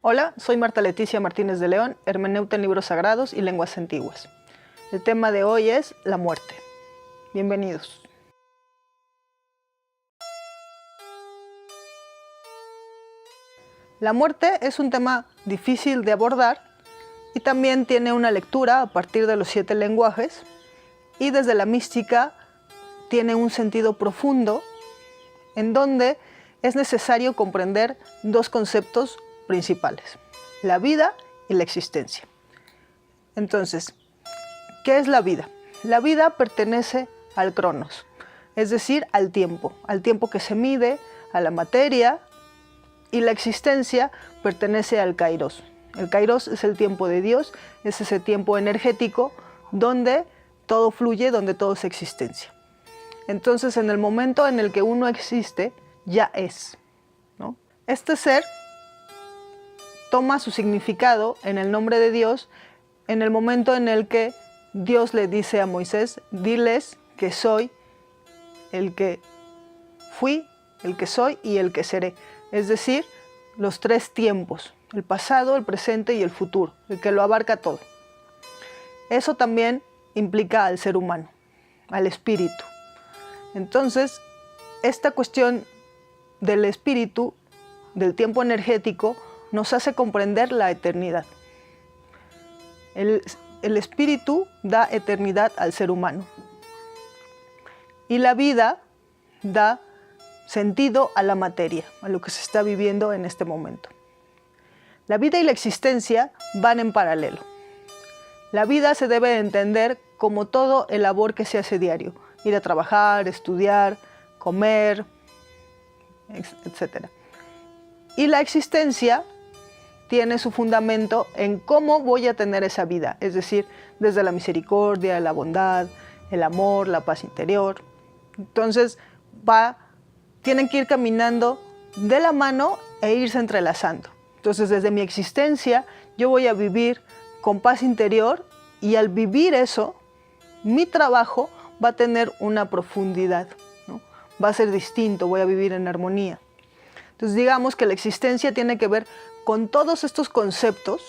Hola, soy Marta Leticia Martínez de León, hermeneuta en libros sagrados y lenguas antiguas. El tema de hoy es la muerte. Bienvenidos. La muerte es un tema difícil de abordar y también tiene una lectura a partir de los 7 lenguajes y desde la mística tiene un sentido profundo en donde es necesario comprender 2 conceptos principales: la vida y la existencia. Entonces, ¿qué es la vida? La vida pertenece al cronos, es decir, al tiempo que se mide, a la materia, y la existencia pertenece al kairos. El kairos es el tiempo de Dios, es ese tiempo energético donde todo fluye, donde todo es existencia. Entonces, en el momento en el que uno existe, ya es, ¿no? Este ser toma su significado en el nombre de Dios en el momento en el que Dios le dice a Moisés: diles que soy el que fui, el que soy y el que seré. Es decir, los 3 tiempos, el pasado, el presente y el futuro, el que lo abarca todo. Eso también implica al ser humano, al espíritu. Entonces, esta cuestión del espíritu, del tiempo energético, nos hace comprender la eternidad. El espíritu da eternidad al ser humano. Y la vida da sentido a la materia, a lo que se está viviendo en este momento. La vida y la existencia van en paralelo. La vida se debe entender como todo el labor que se hace diario: ir a trabajar, estudiar, comer, etc. Y la existencia tiene su fundamento en cómo voy a tener esa vida, es decir, desde la misericordia, la bondad, el amor, la paz interior. Entonces, tienen que ir caminando de la mano e irse entrelazando. Entonces, desde mi existencia, yo voy a vivir con paz interior, y al vivir eso, mi trabajo va a tener una profundidad, ¿no? Va a ser distinto, voy a vivir en armonía. Entonces, digamos que la existencia tiene que ver con todos estos conceptos,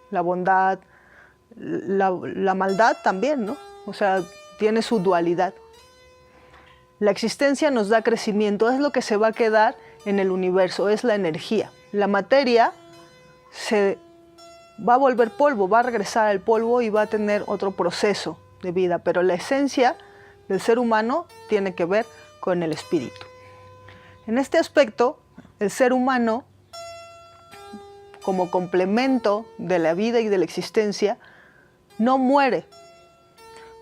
la bondad, la maldad también, ¿no? O sea, tiene su dualidad. La existencia nos da crecimiento, es lo que se va a quedar en el universo, es la energía. La materia se va a volver polvo, va a regresar al polvo y va a tener otro proceso de vida, pero la esencia del ser humano tiene que ver con el espíritu. En este aspecto, el ser humano, como complemento de la vida y de la existencia, no muere,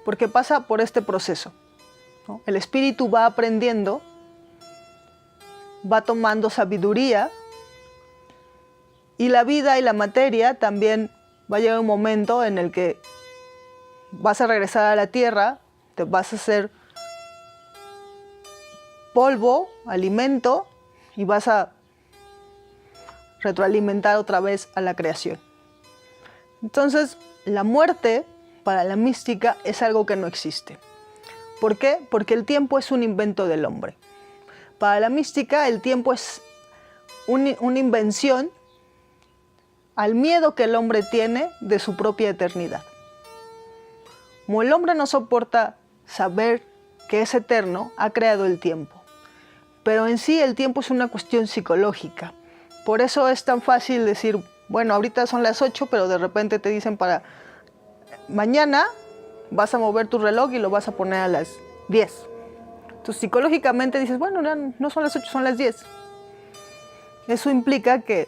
porque pasa por este proceso, ¿no? El espíritu va aprendiendo, va tomando sabiduría, y la vida y la materia también va a llegar un momento en el que vas a regresar a la tierra, te vas a hacer polvo, alimento, y vas a retroalimentar otra vez a la creación. Entonces, la muerte para la mística es algo que no existe. ¿Por qué? Porque el tiempo es un invento del hombre. Para la mística, el tiempo es una invención al miedo que el hombre tiene de su propia eternidad. Como el hombre no soporta saber que es eterno, ha creado el tiempo. Pero en sí el tiempo es una cuestión psicológica. Por eso es tan fácil decir, bueno, ahorita son las 8, pero de repente te dicen para mañana vas a mover tu reloj y lo vas a poner a las 10. Entonces psicológicamente dices, bueno, no son las 8, son las 10. Eso implica que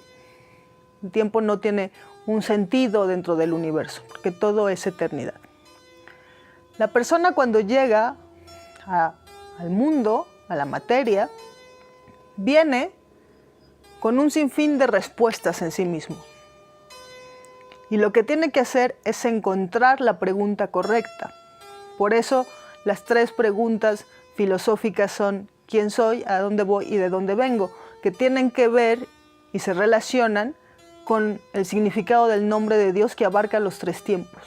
el tiempo no tiene un sentido dentro del universo, porque todo es eternidad. La persona, cuando llega al mundo, a la materia, viene con un sinfín de respuestas en sí mismo. Y lo que tiene que hacer es encontrar la pregunta correcta. Por eso las 3 preguntas filosóficas son: ¿quién soy?, ¿a dónde voy? y ¿de dónde vengo?, que tienen que ver y se relacionan con el significado del nombre de Dios, que abarca los 3 tiempos,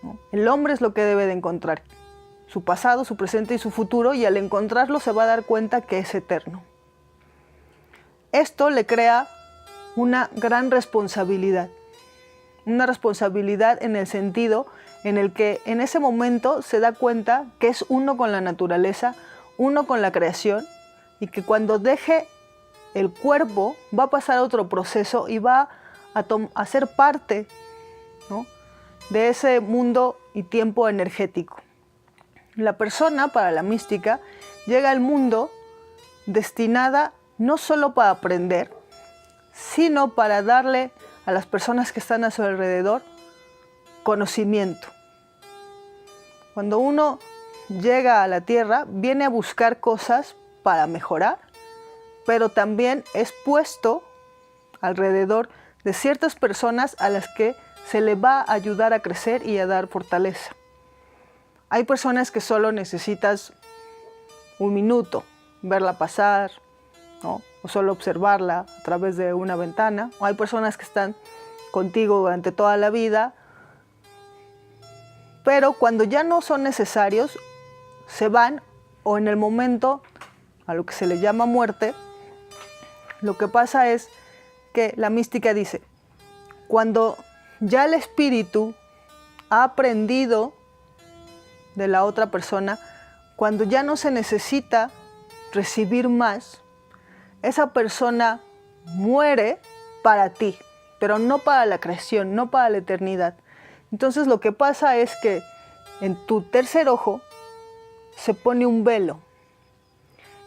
¿no? El hombre es lo que debe de encontrar: su pasado, su presente y su futuro, y al encontrarlo se va a dar cuenta que es eterno. Esto le crea una gran responsabilidad. Una responsabilidad en el sentido en el que en ese momento se da cuenta que es uno con la naturaleza, uno con la creación, y que cuando deje el cuerpo va a pasar a otro proceso y va a ser parte, ¿no?, de ese mundo y tiempo energético. La persona, para la mística, llega al mundo destinada no solo para aprender, sino para darle a las personas que están a su alrededor conocimiento. Cuando uno llega a la Tierra, viene a buscar cosas para mejorar, pero también es puesto alrededor de ciertas personas a las que se le va a ayudar a crecer y a dar fortaleza. Hay personas que solo necesitas un minuto, verla pasar, ¿no?, o solo observarla a través de una ventana. O hay personas que están contigo durante toda la vida, pero cuando ya no son necesarios, se van, o en el momento a lo que se le llama muerte. Lo que pasa es que la mística dice, cuando ya el espíritu ha aprendido de la otra persona, cuando ya no se necesita recibir más, esa persona muere para ti, pero no para la creación, no para la eternidad. Entonces lo que pasa es que en tu tercer ojo se pone un velo,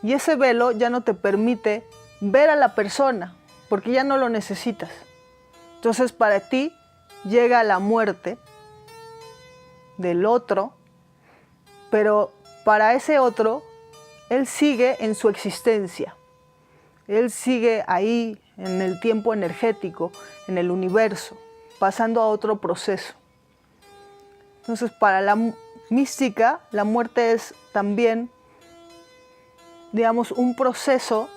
y ese velo ya no te permite ver a la persona, porque ya no lo necesitas. Entonces para ti llega la muerte del otro, pero para ese otro, él sigue en su existencia. Él sigue ahí en el tiempo energético, en el universo, pasando a otro proceso. Entonces para la mística, la muerte es también, digamos, un proceso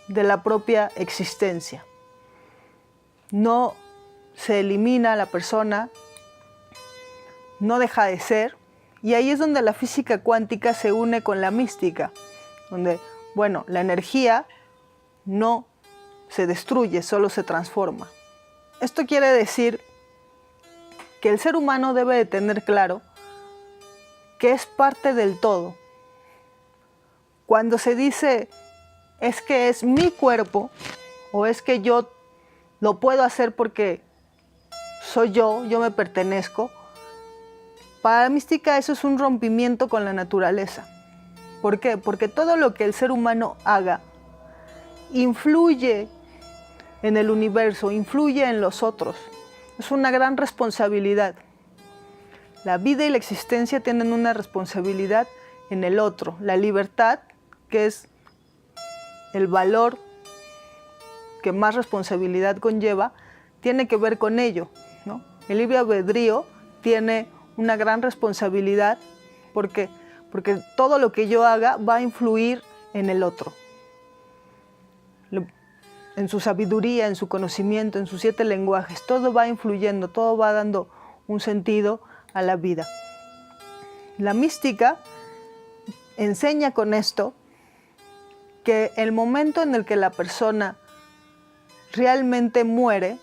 de la propia existencia. No se elimina la persona, no deja de ser, y ahí es donde la física cuántica se une con la mística, donde, bueno, la energía no se destruye, solo se transforma. Esto quiere decir que el ser humano debe de tener claro que es parte del todo. Cuando se dice, es que es mi cuerpo, o es que yo lo puedo hacer porque soy yo me pertenezco, para la mística eso es un rompimiento con la naturaleza. ¿Por qué? Porque todo lo que el ser humano haga influye en el universo, influye en los otros. Es una gran responsabilidad. La vida y la existencia tienen una responsabilidad en el otro. La libertad, que es el valor que más responsabilidad conlleva, tiene que ver con ello, ¿no? El libre albedrío tiene una gran responsabilidad. ¿Por qué? Porque todo lo que yo haga va a influir en el otro, en su sabiduría, en su conocimiento, en sus 7 lenguajes. Todo va influyendo, todo va dando un sentido a la vida. La mística enseña con esto que el momento en el que la persona realmente muere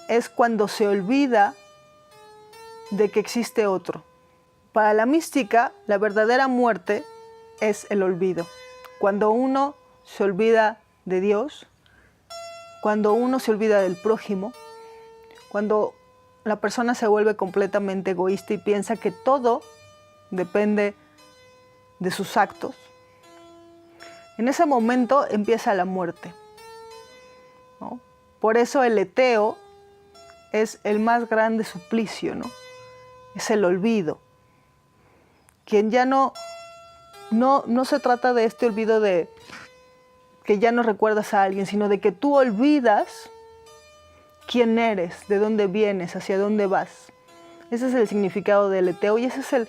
es cuando se olvida de que existe otro. Para la mística, la verdadera muerte es el olvido. Cuando uno se olvida de Dios, cuando uno se olvida del prójimo, cuando la persona se vuelve completamente egoísta y piensa que todo depende de sus actos, en ese momento empieza la muerte, ¿no? Por eso el leteo es el más grande suplicio, ¿no? Es el olvido. Quien ya no se trata de este olvido de que ya no recuerdas a alguien, sino de que tú olvidas quién eres, de dónde vienes, hacia dónde vas. Ese es el significado del leteo, y ese es el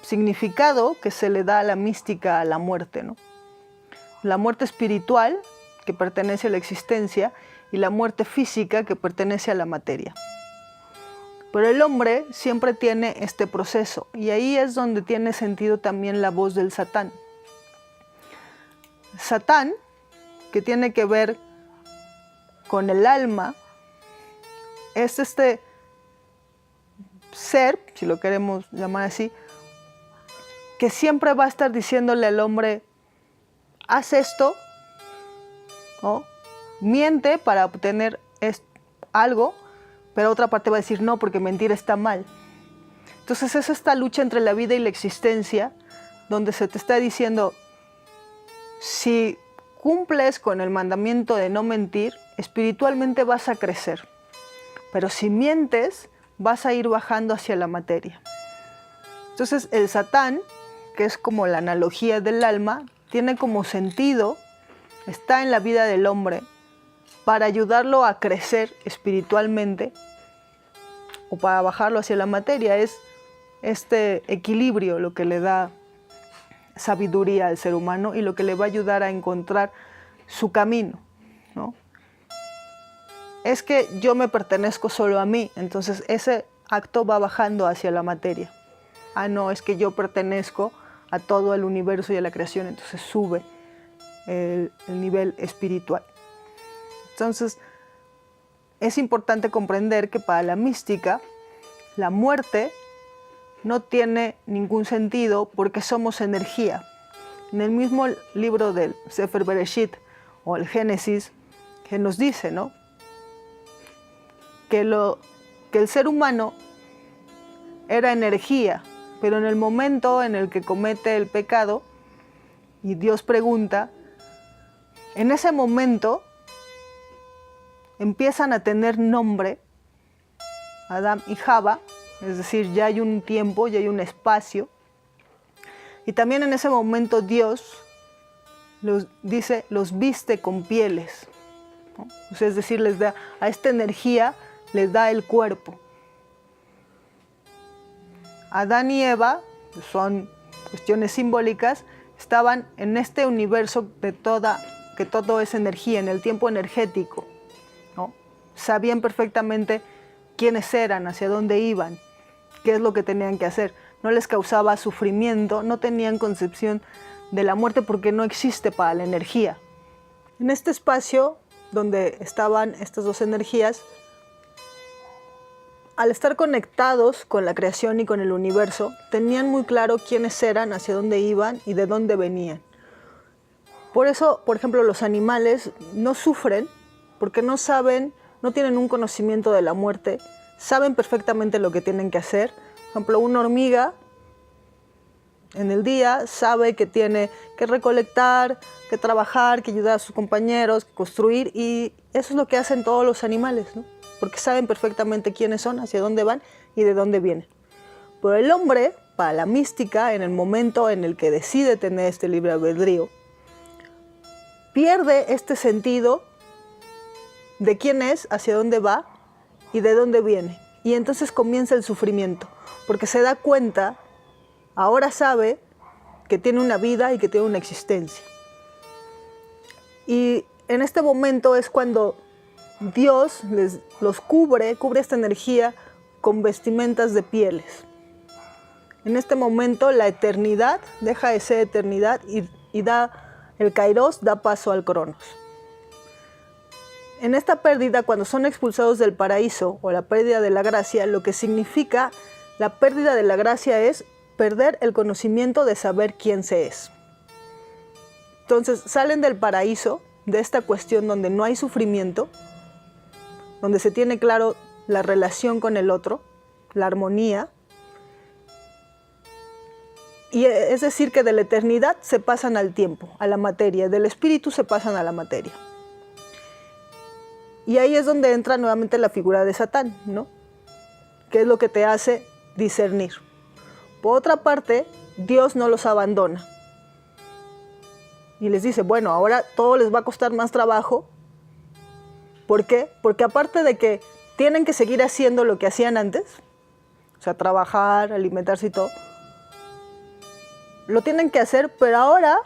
significado que se le da a la mística, a la muerte, ¿no? La muerte espiritual, que pertenece a la existencia, y la muerte física, que pertenece a la materia. Pero el hombre siempre tiene este proceso, y ahí es donde tiene sentido también la voz del Satán. Satán, que tiene que ver con el alma, es este ser, si lo queremos llamar así, que siempre va a estar diciéndole al hombre, haz esto, ¿no? Miente para obtener algo, pero otra parte va a decir no, porque mentir está mal. Entonces es esta lucha entre la vida y la existencia, donde se te está diciendo, si cumples con el mandamiento de no mentir, espiritualmente vas a crecer. Pero si mientes, vas a ir bajando hacia la materia. Entonces el Satán, que es como la analogía del alma, tiene como sentido, está en la vida del hombre, para ayudarlo a crecer espiritualmente o para bajarlo hacia la materia. Es este equilibrio lo que le da sabiduría al ser humano y lo que le va a ayudar a encontrar su camino, ¿no? Es que yo me pertenezco solo a mí, entonces ese acto va bajando hacia la materia. Ah, no, es que yo pertenezco a todo el universo y a la creación, entonces sube el nivel espiritual. Entonces, es importante comprender que para la mística, la muerte no tiene ningún sentido porque somos energía. En el mismo libro del Sefer Bereshit o el Génesis, que nos dice, ¿no?, que el ser humano era energía, pero en el momento en el que comete el pecado y Dios pregunta, en ese momento empiezan a tener nombre Adán y Java, es decir, ya hay un tiempo, ya hay un espacio. Y también en ese momento Dios los viste con pieles, ¿no? O sea, es decir, les da a esta energía, les da el cuerpo. Adán y Eva, son cuestiones simbólicas, estaban en este universo que todo es energía, en el tiempo energético, ¿no? Sabían perfectamente quiénes eran, hacia dónde iban, qué es lo que tenían que hacer. No les causaba sufrimiento, no tenían concepción de la muerte porque no existe para la energía. En este espacio donde estaban estas dos energías, al estar conectados con la creación y con el universo, tenían muy claro quiénes eran, hacia dónde iban y de dónde venían. Por eso, por ejemplo, los animales no sufren porque no saben, no tienen un conocimiento de la muerte, saben perfectamente lo que tienen que hacer. Por ejemplo, una hormiga en el día sabe que tiene que recolectar, que trabajar, que ayudar a sus compañeros, que construir, y eso es lo que hacen todos los animales, ¿no? Porque saben perfectamente quiénes son, hacia dónde van y de dónde vienen. Pero el hombre, para la mística, en el momento en el que decide tener este libre albedrío, pierde este sentido de quién es, hacia dónde va y de dónde viene. Y entonces comienza el sufrimiento, porque se da cuenta, ahora sabe que tiene una vida y que tiene una existencia. Y en este momento es cuando Dios los cubre esta energía con vestimentas de pieles. En este momento la eternidad deja de ser eternidad y da el kairos, da paso al cronos. En esta pérdida, cuando son expulsados del paraíso o la pérdida de la gracia, lo que significa la pérdida de la gracia es perder el conocimiento de saber quién se es. Entonces salen del paraíso, de esta cuestión donde no hay sufrimiento, donde se tiene claro la relación con el otro, la armonía. Y es decir, que de la eternidad se pasan al tiempo, a la materia, del espíritu se pasan a la materia. Y ahí es donde entra nuevamente la figura de Satán, ¿no? Que es lo que te hace discernir. Por otra parte, Dios no los abandona. Y les dice, bueno, ahora todo les va a costar más trabajo. ¿Por qué? Porque aparte de que tienen que seguir haciendo lo que hacían antes, o sea, trabajar, alimentarse y todo, lo tienen que hacer, pero ahora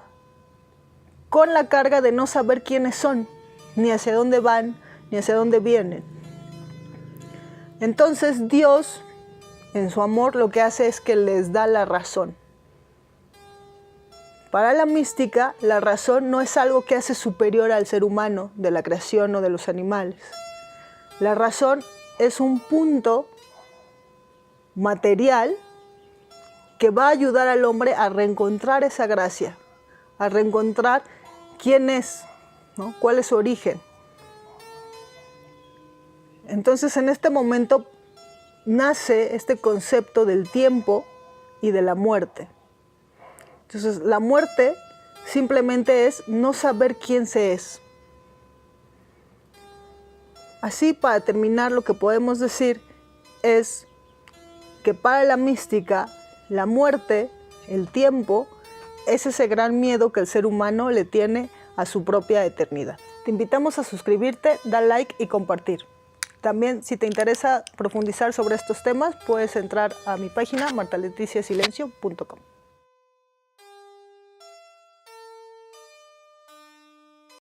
con la carga de no saber quiénes son, ni hacia dónde van, ni hacia dónde vienen. Entonces Dios, en su amor, lo que hace es que les da la razón. Para la mística, la razón no es algo que hace superior al ser humano, de la creación o de los animales. La razón es un punto material que va a ayudar al hombre a reencontrar esa gracia, a reencontrar quién es, ¿no? Cuál es su origen. Entonces, en este momento nace este concepto del tiempo y de la muerte. Entonces, la muerte simplemente es no saber quién se es. Así, para terminar, lo que podemos decir es que para la mística, la muerte, el tiempo, es ese gran miedo que el ser humano le tiene a su propia eternidad. Te invitamos a suscribirte, dar like y compartir. También, si te interesa profundizar sobre estos temas, puedes entrar a mi página martaleticiasilencio.com.